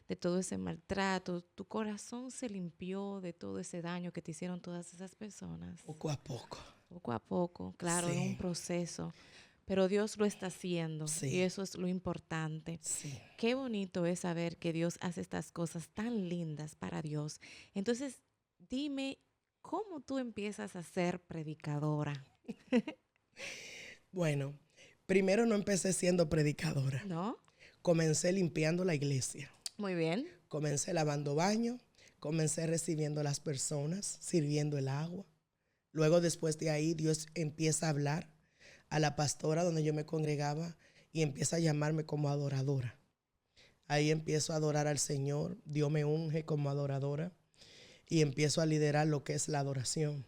[SPEAKER 1] de todo ese maltrato, tu corazón se limpió de todo ese daño que te hicieron todas esas personas.
[SPEAKER 2] Poco a poco.
[SPEAKER 1] Poco a poco, claro, es un
[SPEAKER 2] Sí.
[SPEAKER 1] proceso, pero Dios lo está haciendo y
[SPEAKER 2] Sí.
[SPEAKER 1] eso es lo importante.
[SPEAKER 2] Sí.
[SPEAKER 1] Qué bonito es saber que Dios hace estas cosas tan lindas para Dios. Entonces, dime, ¿cómo tú empiezas a ser predicadora?
[SPEAKER 2] Bueno, primero no empecé siendo predicadora.
[SPEAKER 1] ¿No?
[SPEAKER 2] Comencé limpiando la iglesia.
[SPEAKER 1] Muy bien.
[SPEAKER 2] Comencé lavando baños, comencé recibiendo a las personas, sirviendo el agua. Luego, después de ahí, Dios empieza a hablar a la pastora donde yo me congregaba y empieza a llamarme como adoradora. Ahí empiezo a adorar al Señor. Dios me unge como adoradora y empiezo a liderar lo que es la adoración.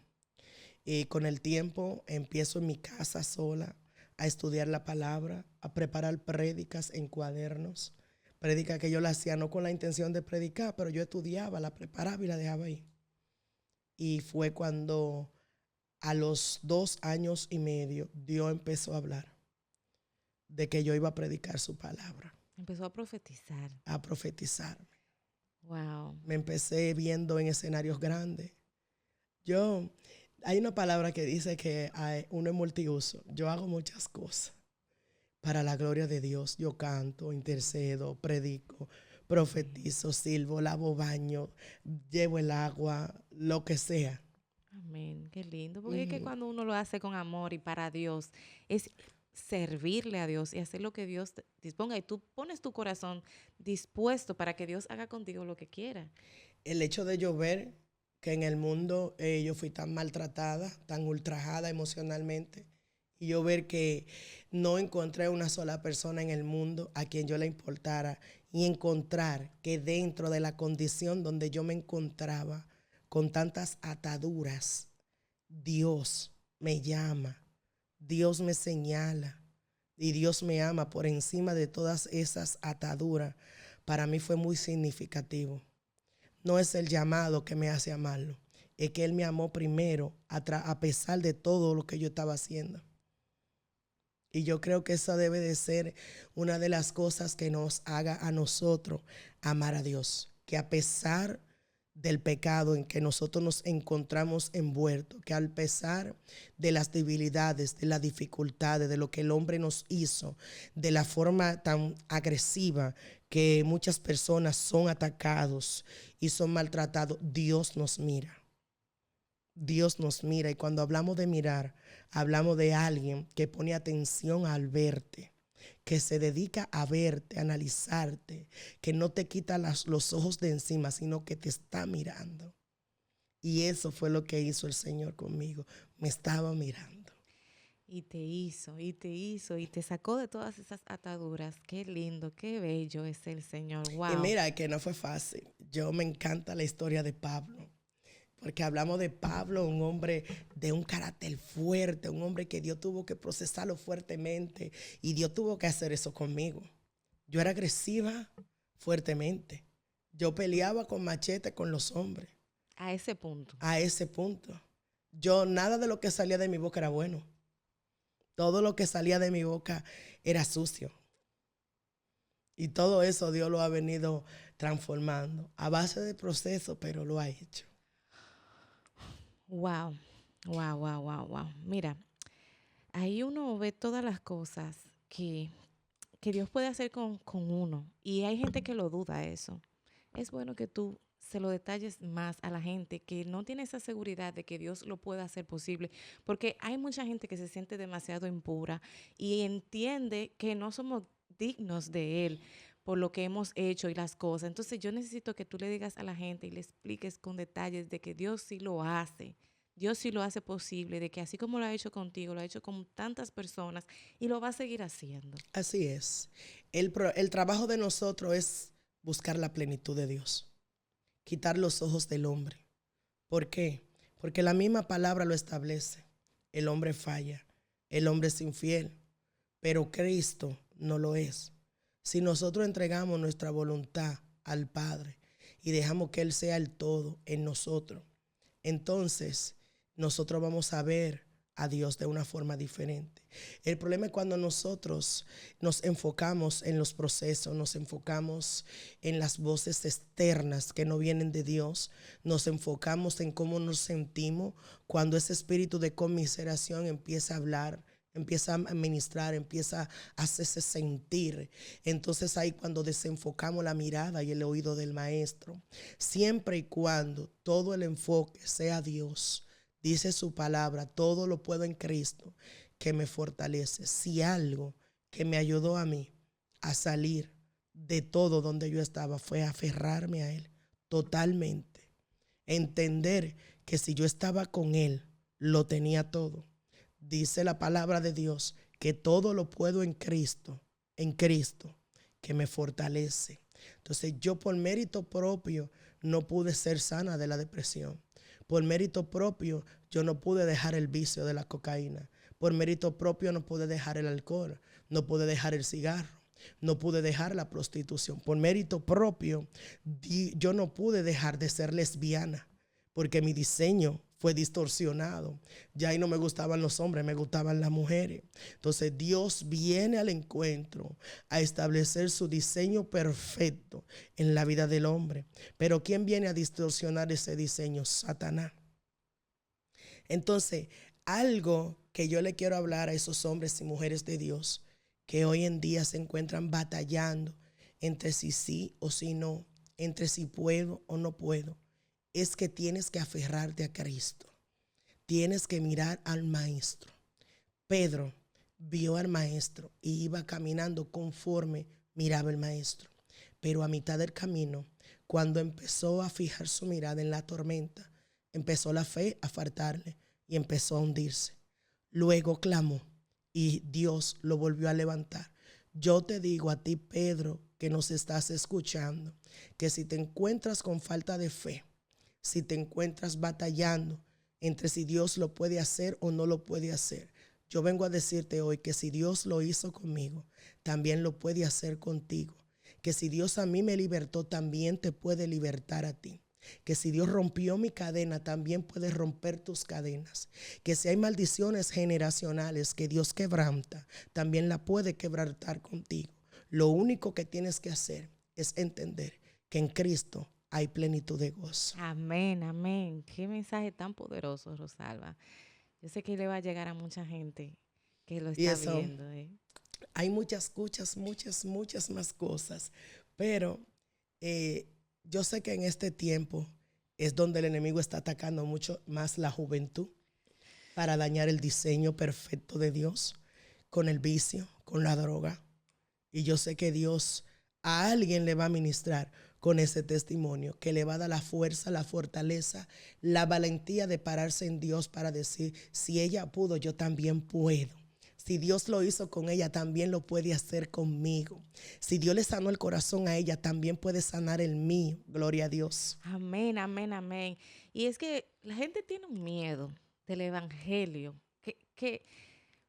[SPEAKER 2] Y con el tiempo empiezo en mi casa sola a estudiar la palabra, a preparar prédicas en cuadernos. Prédicas que yo la hacía no con la intención de predicar, pero yo estudiaba, la preparaba y la dejaba ahí. Y fue cuando a los 2 años y medio Dios empezó a hablar de que yo iba a predicar su palabra,
[SPEAKER 1] Empezó a profetizar.
[SPEAKER 2] a profetizarme.
[SPEAKER 1] Wow.
[SPEAKER 2] Me empecé viendo en escenarios grandes. Hay una palabra que dice que uno es multiuso. Yo hago muchas cosas para la gloria de Dios. Yo canto, intercedo, predico, profetizo, silbo, lavo baño, llevo el agua, lo que sea.
[SPEAKER 1] Amén, qué lindo. Porque es que
[SPEAKER 2] Ujú.
[SPEAKER 1] cuando uno lo hace con amor y para Dios, es servirle a Dios y hacer lo que Dios te disponga. Y tú pones tu corazón dispuesto para que Dios haga contigo lo que quiera.
[SPEAKER 2] El hecho de yo ver que en el mundo yo fui tan maltratada, tan ultrajada emocionalmente, y yo ver que no encontré una sola persona en el mundo a quien yo le importara, y encontrar que dentro de la condición donde yo me encontraba, con tantas ataduras, Dios me llama, Dios me señala y Dios me ama por encima de todas esas ataduras, para mí fue muy significativo. No es el llamado que me hace amarlo, es que Él me amó primero a pesar de todo lo que yo estaba haciendo. Y yo creo que esa debe de ser una de las cosas que nos haga a nosotros amar a Dios, que a pesar del pecado en que nosotros nos encontramos envueltos, que al pesar de las debilidades, de las dificultades, de lo que el hombre nos hizo, de la forma tan agresiva que muchas personas son atacados y son maltratados, Dios nos mira. Dios nos mira, y cuando hablamos de mirar, hablamos de alguien que pone atención al verte, que se dedica a verte, a analizarte, que no te quita los ojos de encima, sino que te está mirando. Y eso fue lo que hizo el Señor conmigo. Me estaba mirando.
[SPEAKER 1] Y te sacó de todas esas ataduras. Qué lindo, qué bello es el Señor.
[SPEAKER 2] Y
[SPEAKER 1] Wow.
[SPEAKER 2] mira que no fue fácil. Yo me encanta la historia de Pablo, porque hablamos de Pablo, un hombre de un carácter fuerte, un hombre que Dios tuvo que procesarlo fuertemente, y Dios tuvo que hacer eso conmigo. Yo era agresiva fuertemente. Yo peleaba con machete con los hombres.
[SPEAKER 1] A ese punto.
[SPEAKER 2] A ese punto. Nada de lo que salía de mi boca era bueno. Todo lo que salía de mi boca era sucio. Y todo eso Dios lo ha venido transformando a base de proceso, pero lo ha hecho.
[SPEAKER 1] Wow. Wow, wow, wow, wow. Mira, ahí uno ve todas las cosas que Dios puede hacer con uno. Y hay gente que lo duda eso. Es bueno que tú se lo detalles más a la gente que no tiene esa seguridad de que Dios lo pueda hacer posible, porque hay mucha gente que se siente demasiado impura y entiende que no somos dignos de Él por lo que hemos hecho y las cosas. Entonces yo necesito que tú le digas a la gente y le expliques con detalles de que Dios sí lo hace. Dios sí lo hace posible, de que así como lo ha hecho contigo, lo ha hecho con tantas personas y lo va a seguir haciendo.
[SPEAKER 2] Así es. El trabajo de nosotros es buscar la plenitud de Dios, quitar los ojos del hombre. ¿Por qué? Porque la misma palabra lo establece. El hombre falla, el hombre es infiel, pero Cristo no lo es. Si nosotros entregamos nuestra voluntad al Padre y dejamos que Él sea el todo en nosotros, entonces nosotros vamos a ver a Dios de una forma diferente. El problema es cuando nosotros nos enfocamos en los procesos, nos enfocamos en las voces externas que no vienen de Dios, nos enfocamos en cómo nos sentimos cuando ese espíritu de conmiseración empieza a hablar, empieza a ministrar, empieza a hacerse sentir. Entonces ahí cuando desenfocamos la mirada y el oído del maestro, siempre y cuando todo el enfoque sea Dios, dice su palabra, todo lo puedo en Cristo que me fortalece. Si algo que me ayudó a mí a salir de todo donde yo estaba fue aferrarme a Él totalmente, entender que si yo estaba con Él, lo tenía todo. Dice la palabra de Dios que todo lo puedo en Cristo que me fortalece. Entonces yo por mérito propio no pude ser sana de la depresión. Por mérito propio yo no pude dejar el vicio de la cocaína. Por mérito propio no pude dejar el alcohol, no pude dejar el cigarro, no pude dejar la prostitución. Por mérito propio yo no pude dejar de ser lesbiana, porque mi diseño fue distorsionado. Ya ahí no me gustaban los hombres, me gustaban las mujeres. Entonces Dios viene al encuentro a establecer su diseño perfecto en la vida del hombre. Pero ¿quién viene a distorsionar ese diseño? Satanás. Entonces, algo que yo le quiero hablar a esos hombres y mujeres de Dios que hoy en día se encuentran batallando entre si sí o si no, entre si puedo o no puedo, es que tienes que aferrarte a Cristo. Tienes que mirar al Maestro. Pedro vio al Maestro y iba caminando conforme miraba el Maestro. Pero a mitad del camino, cuando empezó a fijar su mirada en la tormenta, empezó la fe a faltarle y empezó a hundirse. Luego clamó y Dios lo volvió a levantar. Yo te digo a ti, Pedro, que nos estás escuchando, que si te encuentras con falta de fe, si te encuentras batallando entre si Dios lo puede hacer o no lo puede hacer, yo vengo a decirte hoy que si Dios lo hizo conmigo, también lo puede hacer contigo. Que si Dios a mí me libertó, también te puede libertar a ti. Que si Dios rompió mi cadena, también puede romper tus cadenas. Que si hay maldiciones generacionales que Dios quebranta, también la puede quebrantar contigo. Lo único que tienes que hacer es entender que en Cristo hay plenitud de gozo.
[SPEAKER 1] Amén, amén. Qué mensaje tan poderoso, Rosalba. Yo sé que le va a llegar a mucha gente que lo
[SPEAKER 2] Y
[SPEAKER 1] está
[SPEAKER 2] eso,
[SPEAKER 1] viendo.
[SPEAKER 2] hay muchas más cosas, pero yo sé que en este tiempo es donde el enemigo está atacando mucho más la juventud para dañar el diseño perfecto de Dios con el vicio, con la droga. Y yo sé que Dios a alguien le va a ministrar con ese testimonio, que le va a dar la fuerza, la fortaleza, la valentía de pararse en Dios para decir, si ella pudo, yo también puedo. Si Dios lo hizo con ella, también lo puede hacer conmigo. Si Dios le sanó el corazón a ella, también puede sanar el mío. Gloria a Dios.
[SPEAKER 1] Amén, amén, amén. Y es que la gente tiene un miedo del evangelio,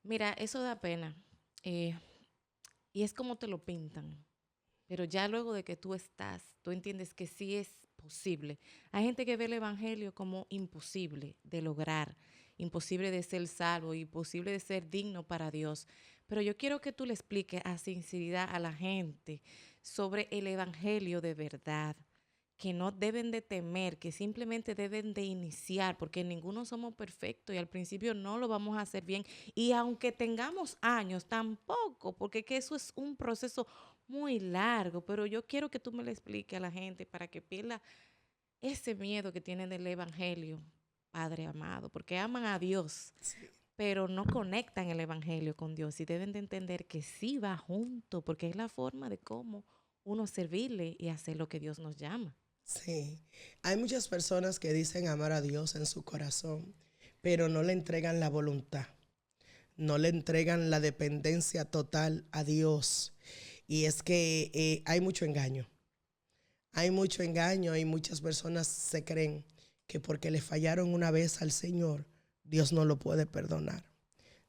[SPEAKER 1] mira, eso da pena. Eh, y es como te lo pintan. Pero ya luego de que tú estás, tú entiendes que sí es posible. Hay gente que ve el evangelio como imposible de lograr, imposible de ser salvo, imposible de ser digno para Dios. Pero yo quiero que tú le expliques a sinceridad a la gente sobre el evangelio de verdad, que no deben de temer, que simplemente deben de iniciar, porque ninguno somos perfectos y al principio no lo vamos a hacer bien. Y aunque tengamos años, tampoco, porque que eso es un proceso muy largo, pero yo quiero que tú me lo expliques a la gente para que pierda ese miedo que tienen del evangelio, Padre amado, porque aman a Dios,
[SPEAKER 2] Sí.
[SPEAKER 1] pero no conectan el evangelio con Dios y deben de entender que sí va junto, porque es la forma de cómo uno servirle y hacer lo que Dios nos llama.
[SPEAKER 2] Sí, hay muchas personas que dicen amar a Dios en su corazón, pero no le entregan la voluntad, no le entregan la dependencia total a Dios. Y es que hay mucho engaño y muchas personas se creen que porque le fallaron una vez al Señor, Dios no lo puede perdonar.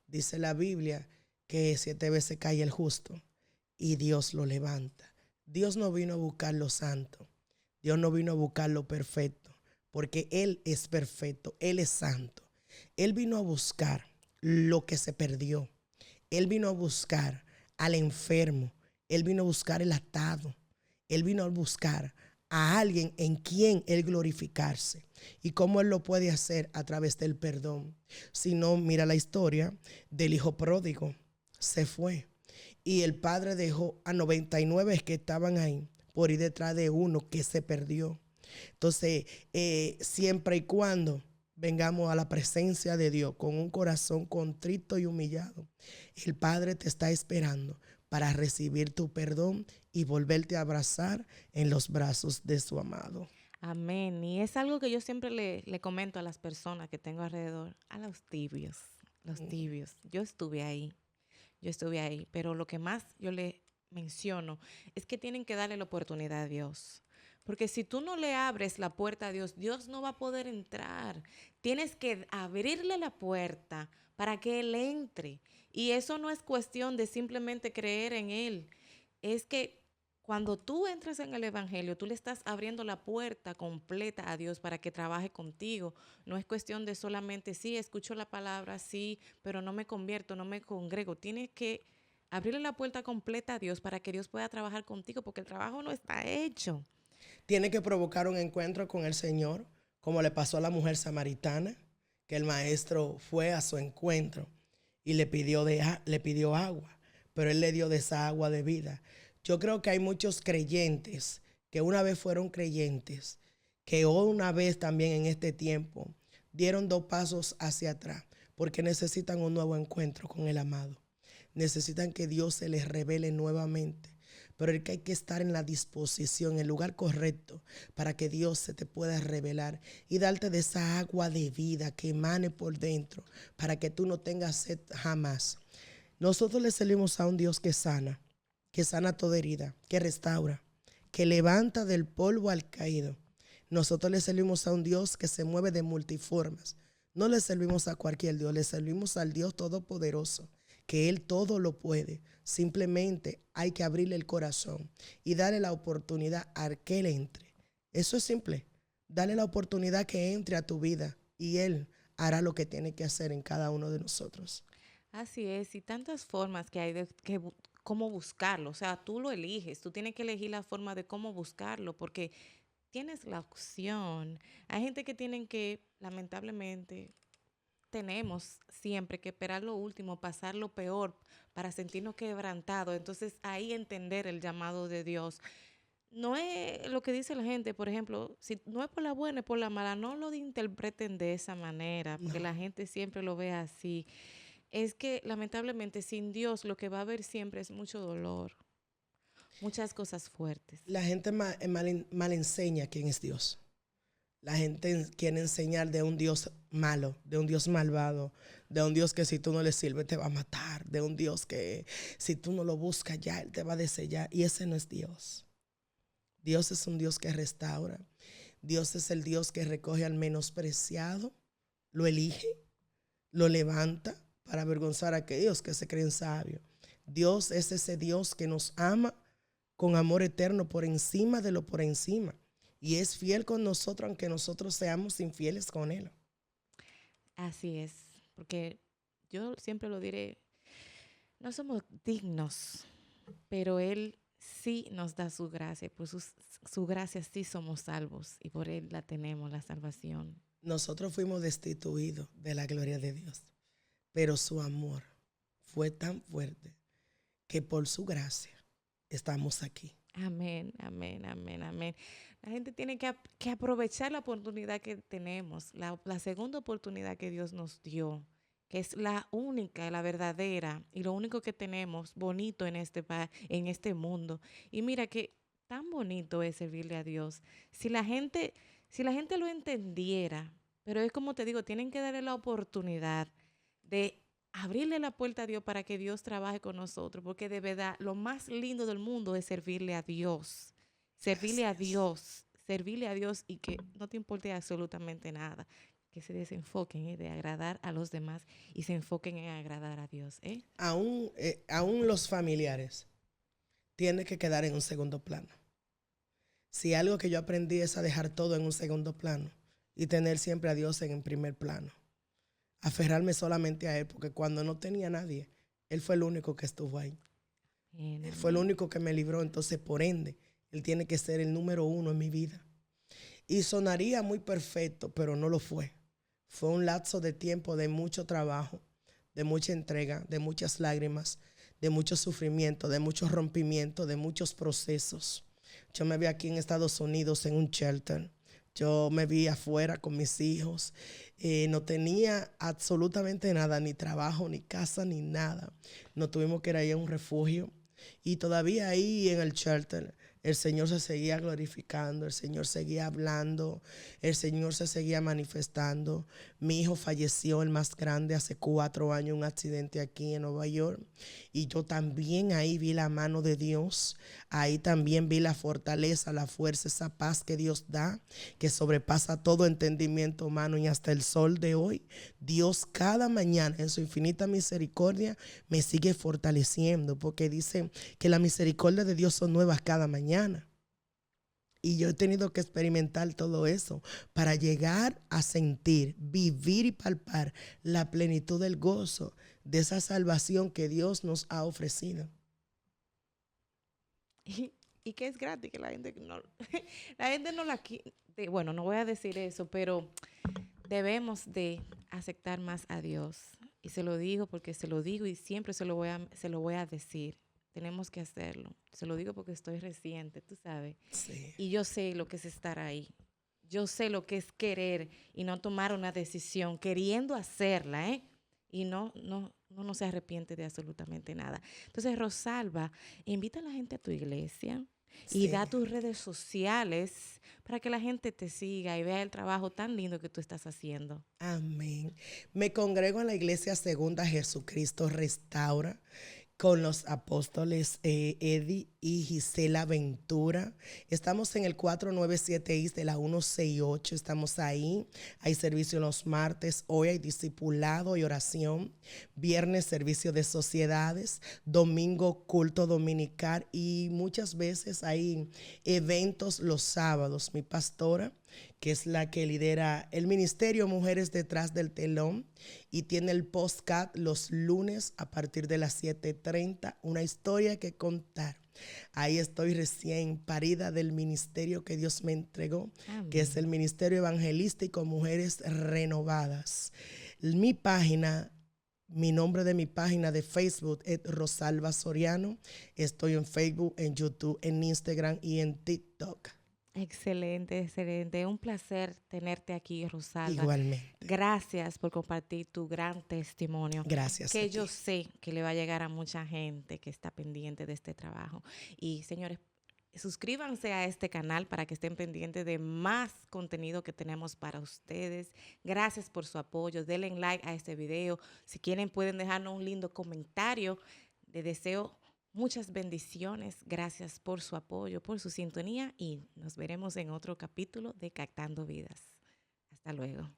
[SPEAKER 2] Dice la Biblia que 7 veces cae el justo y Dios lo levanta. Dios no vino a buscar lo santo. Dios no vino a buscar lo perfecto, porque Él es perfecto, Él es santo. Él vino a buscar lo que se perdió. Él vino a buscar al enfermo. Él vino a buscar el atado. Él vino a buscar a alguien en quien Él glorificarse. ¿Y cómo Él lo puede hacer? A través del perdón. Si no, mira la historia del hijo pródigo. Se fue. Y el padre dejó a 99 que estaban ahí por ir detrás de uno que se perdió. Entonces, siempre y cuando vengamos a la presencia de Dios con un corazón contrito y humillado, el Padre te está esperando para recibir tu perdón y volverte a abrazar en los brazos de su amado.
[SPEAKER 1] Amén. Y es algo que yo siempre le comento a las personas que tengo alrededor, a los tibios, los tibios. Yo estuve ahí, pero lo que más yo le menciono es que tienen que darle la oportunidad a Dios. Porque si tú no le abres la puerta a Dios, Dios no va a poder entrar. Tienes que abrirle la puerta para que Él entre. Y eso no es cuestión de simplemente creer en Él. Es que cuando tú entras en el evangelio, tú le estás abriendo la puerta completa a Dios para que trabaje contigo. No es cuestión de solamente, sí, escucho la palabra, sí, pero no me convierto, no me congrego. Tienes que abrirle la puerta completa a Dios para que Dios pueda trabajar contigo, porque el trabajo no está hecho.
[SPEAKER 2] Tiene que provocar un encuentro con el Señor, como le pasó a la mujer samaritana, que el maestro fue a su encuentro y le pidió agua, pero él le dio de esa agua de vida. Yo creo que hay muchos creyentes que una vez fueron creyentes, que una vez también en este tiempo dieron 2 pasos hacia atrás, porque necesitan un nuevo encuentro con el amado. Necesitan que Dios se les revele nuevamente. Pero es que hay que estar en la disposición, en el lugar correcto, para que Dios se te pueda revelar y darte de esa agua de vida que emane por dentro, para que tú no tengas sed jamás. Nosotros le servimos a un Dios que sana toda herida, que restaura, que levanta del polvo al caído. Nosotros le servimos a un Dios que se mueve de multiformas. No le servimos a cualquier Dios, le servimos al Dios Todopoderoso, que Él todo lo puede. Simplemente hay que abrirle el corazón y darle la oportunidad a que Él entre. Eso es simple. Dale la oportunidad que entre a tu vida y Él hará lo que tiene que hacer en cada uno de nosotros.
[SPEAKER 1] Así es, y tantas formas que hay de cómo buscarlo. O sea, tú lo eliges, tú tienes que elegir la forma de cómo buscarlo, porque tienes la opción. Hay gente que tienen que, lamentablemente, tenemos siempre que esperar lo último, pasar lo peor para sentirnos quebrantados. Entonces ahí entender el llamado de Dios. No es lo que dice la gente, por ejemplo, si no es por la buena, es por la mala, no lo interpreten de esa manera, porque
[SPEAKER 2] No.
[SPEAKER 1] la gente siempre lo ve así. Es que lamentablemente sin Dios lo que va a haber siempre es mucho dolor, muchas cosas fuertes.
[SPEAKER 2] La gente mal enseña quién es Dios. La gente quiere enseñar de un Dios malo, de un Dios malvado, de un Dios que si tú no le sirves te va a matar, de un Dios que si tú no lo buscas ya, Él te va a desellar. Y ese no es Dios. Dios es un Dios que restaura. Dios es el Dios que recoge al menospreciado, lo elige, lo levanta para avergonzar a aquellos que se creen sabios. Dios es ese Dios que nos ama con amor eterno por encima de lo por encima. Y es fiel con nosotros aunque nosotros seamos infieles con Él.
[SPEAKER 1] Así es, porque yo siempre lo diré, no somos dignos, pero Él sí nos da su gracia, su gracia sí somos salvos y por Él la tenemos, la salvación.
[SPEAKER 2] Nosotros fuimos destituidos de la gloria de Dios, pero su amor fue tan fuerte que por su gracia estamos aquí.
[SPEAKER 1] Amén, amén, amén, amén. La gente tiene que aprovechar la oportunidad que tenemos, la segunda oportunidad que Dios nos dio, que es la única, la verdadera y lo único que tenemos bonito en este mundo. Y mira que tan bonito es servirle a Dios. Si la gente lo entendiera, pero es como te digo, tienen que darle la oportunidad de abrirle la puerta a Dios para que Dios trabaje con nosotros, porque de verdad lo más lindo del mundo es servirle a Dios, servirle a
[SPEAKER 2] Así es.
[SPEAKER 1] Dios, servirle a Dios y que no te importe absolutamente nada, que se desenfoquen de agradar a los demás y se enfoquen en agradar a Dios, ¿eh?
[SPEAKER 2] Aún los familiares tienen que quedar en un segundo plano. Si algo que yo aprendí es a dejar todo en un segundo plano y tener siempre a Dios en el primer plano. Aferrarme solamente a Él, porque cuando no tenía nadie, Él fue el único que estuvo ahí.
[SPEAKER 1] Bien,
[SPEAKER 2] Él fue el
[SPEAKER 1] amén.
[SPEAKER 2] único que me libró, entonces por ende, Él tiene que ser el número 1 en mi vida. Y sonaría muy perfecto, pero no lo fue. Fue un lapso de tiempo de mucho trabajo, de mucha entrega, de muchas lágrimas, de mucho sufrimiento, de muchos rompimientos, de muchos procesos. Yo me vi aquí en Estados Unidos en un shelter. Yo me vi afuera con mis hijos. No tenía absolutamente nada, ni trabajo, ni casa, ni nada. Nos tuvimos que ir ahí a un refugio. Y todavía ahí en el shelter el Señor se seguía glorificando, el Señor seguía hablando, el Señor se seguía manifestando. Mi hijo falleció, el más grande, hace 4 años, en un accidente aquí en Nueva York. Y yo también ahí vi la mano de Dios, ahí también vi la fortaleza, la fuerza, esa paz que Dios da, que sobrepasa todo entendimiento humano. Y hasta el sol de hoy, Dios cada mañana en su infinita misericordia me sigue fortaleciendo, porque dice que la misericordia de Dios son nuevas cada mañana. Y yo he tenido que experimentar todo eso para llegar a sentir, vivir y palpar la plenitud del gozo de esa salvación que Dios nos ha ofrecido.
[SPEAKER 1] Y que es gratis, que la gente no, la gente no la quiere. Bueno, no voy a decir eso, pero debemos de aceptar más a Dios. Y se lo digo porque se lo digo y siempre se lo voy a decir. Tenemos que hacerlo. Se lo digo porque estoy reciente, tú sabes.
[SPEAKER 2] Sí.
[SPEAKER 1] Y yo sé lo que es estar ahí. Yo sé lo que es querer y no tomar una decisión queriendo hacerla, ¿eh? Y no se arrepiente de absolutamente nada. Entonces, Rosalba, invita a la gente a tu iglesia y
[SPEAKER 2] Sí.
[SPEAKER 1] da tus redes sociales para que la gente te siga y vea el trabajo tan lindo que tú estás haciendo.
[SPEAKER 2] Amén. Me congrego en la iglesia Segunda Jesucristo Restaura, con los apóstoles Eddie y Gisela Ventura. Estamos en el 497 East de la 168. Estamos ahí. Hay servicio los martes. Hoy hay discipulado y oración. Viernes, servicio de sociedades. Domingo, culto dominical. Y muchas veces hay eventos los sábados. Mi pastora, que es la que lidera el ministerio Mujeres Detrás del Telón, y tiene el podcast los lunes a partir de las 7:30, una historia que contar. Ahí estoy recién parida del ministerio que Dios me entregó,
[SPEAKER 1] Amén.
[SPEAKER 2] que es el Ministerio Evangelístico Mujeres Renovadas. Mi página, mi nombre de mi página de Facebook es Rosalba Soriano. Estoy en Facebook, en YouTube, en Instagram y en TikTok.
[SPEAKER 1] Excelente, excelente. Un placer tenerte aquí, Rosalba.
[SPEAKER 2] Igualmente.
[SPEAKER 1] Gracias por compartir tu gran testimonio.
[SPEAKER 2] Gracias.
[SPEAKER 1] Que yo sé que le va a llegar a mucha gente que está pendiente de este trabajo. Y señores, suscríbanse a este canal para que estén pendientes de más contenido que tenemos para ustedes. Gracias por su apoyo. Denle like a este video. Si quieren pueden dejarnos un lindo comentario. Les deseo muchas bendiciones. Gracias por su apoyo, por su sintonía y nos veremos en otro capítulo de Captando Vidas. Hasta luego.